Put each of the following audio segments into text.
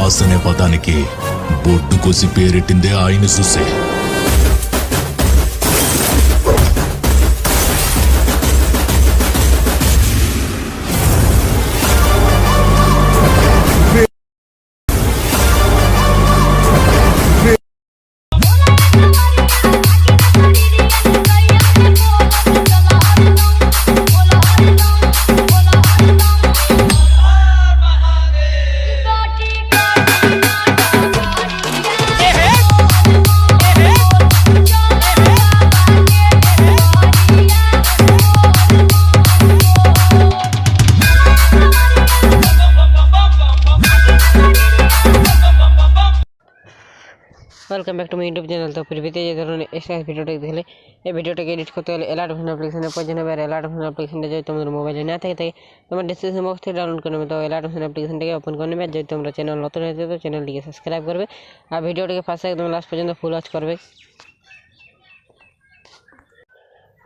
Boss అనే పదానికి బొడ్డు కోసి పేరెట్టిందే ఆయన చూసే. Welcome back to my YouTube channel. तो फिर भी एक्स्ट्रा भिडियो देखले এই ভিডিওটাকে এডিট করতে হলে এলাইট অপশন অ্যাপ্লিকেশনের প্রয়োজন হবে। আর এলাইট অপশন অ্যাপ্লিকেশনটা যদি তোমাদের মোবাইলে না থাকে তোমার ডিসক্রিপশন বক্স থেকে ডাউনলোড করে নেবে। তো এলাইট অপশন অ্যাপ্লিকেশনটাকে ওপেন করে নেবে। যদি তোমরা চ্যানেল নতুন হয়েছে তো চ্যানেলটিকে সাবস্ক্রাইব করবে আর ভিডিওটাকে ফার্স্ট একদম লাস্ট পর্যন্ত ফুল ওয়াচ করবে।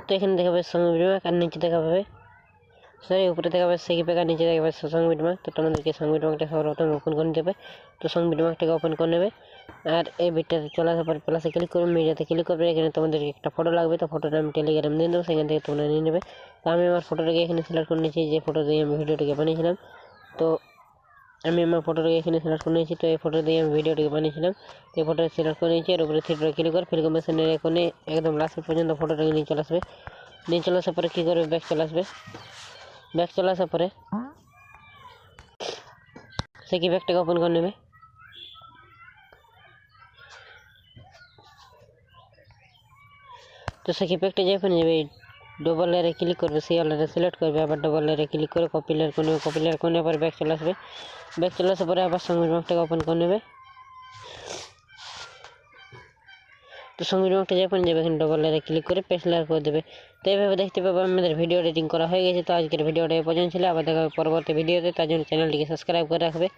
তো এখানে দেখাবে সঙ্গে বিটমার্ক আর নিচে দেখাবে সরি উপরে দেখাবে সেকি পেক আর নিচে দেখাবে সঙ্গে বিটমার্ক। তো তোমাদেরকে সঙ্গে বিটমার্কটা সর্বপ্রথম ওপেন করে দেবে। তো সঙ্গে বিটমার্কটাকে ওপেন করে নেবে আর এই ভিডিওতে চলে আসার পর প্লাসে ক্লিক করবে, মিডিয়াতে ক্লিক করবে। এখানে তোমাদেরকে একটা ফটো লাগবে, তো ফটোটা আমি টেলিগ্রাম দিয়ে দেবো, সেখান থেকে তোমরা নিয়ে নেবে। তো আমি আমার ফটোটাকে এখানে সিলেক্ট করে নিয়েছি, যে ফটো দিয়ে আমি ভিডিওটিকে বানিয়েছিলাম। তো আমি আমার ফটোটাকে এখানে সিলেক্ট করে নিয়েছি। তো এই ফটো দিয়ে আমি ভিডিওটিকে বানিয়েছিলাম। তো এই ফটোটা সিলেক্ট করে নিয়েছি আর উপরে থ্রিডে ক্লিক করে ফিল্ম মেশিনের এখানে একদম লাস্ট পর্যন্ত ফটোটাকে নিয়ে চলে আসবে। নিয়ে চলে আসার পরে কী করবে, ব্যাক চলে আসবে। ব্যাক চলে আসার পরে সে কি ব্যাগটাকে ওপেন করে নেবে। তো সে কি ব্যাগটা যখন যাবে ডবল লেয়ারে ক্লিক করবে, সেই লেয়ারে সিলেক্ট করবে, আবার ডবল লেয়ারে ক্লিক করে কপি লেয়ার করে নেবে, আবার ব্যাক চলে আসবে। ব্যাক চলে আসার পরে আবার সঙ্গে বিটমার্কটাকে ওপেন করে নেবে। তো সঙ্গে বিটমার্কটা যখন যাবে এখানে ডবল লেয়ারে ক্লিক করে পেস্ট লেয়ার করে দেবে। তো এইভাবে দেখতে পাবো আমাদের ভিডিও এডিটিং করা হয়ে গেছে। তো আজকের ভিডিওটা এই পর্যন্ত ছিল, আবার দেখা হবে পরবর্তী ভিডিওতে। তার জন্য চ্যানেলটিকে সাবস্ক্রাইব করে রাখবে।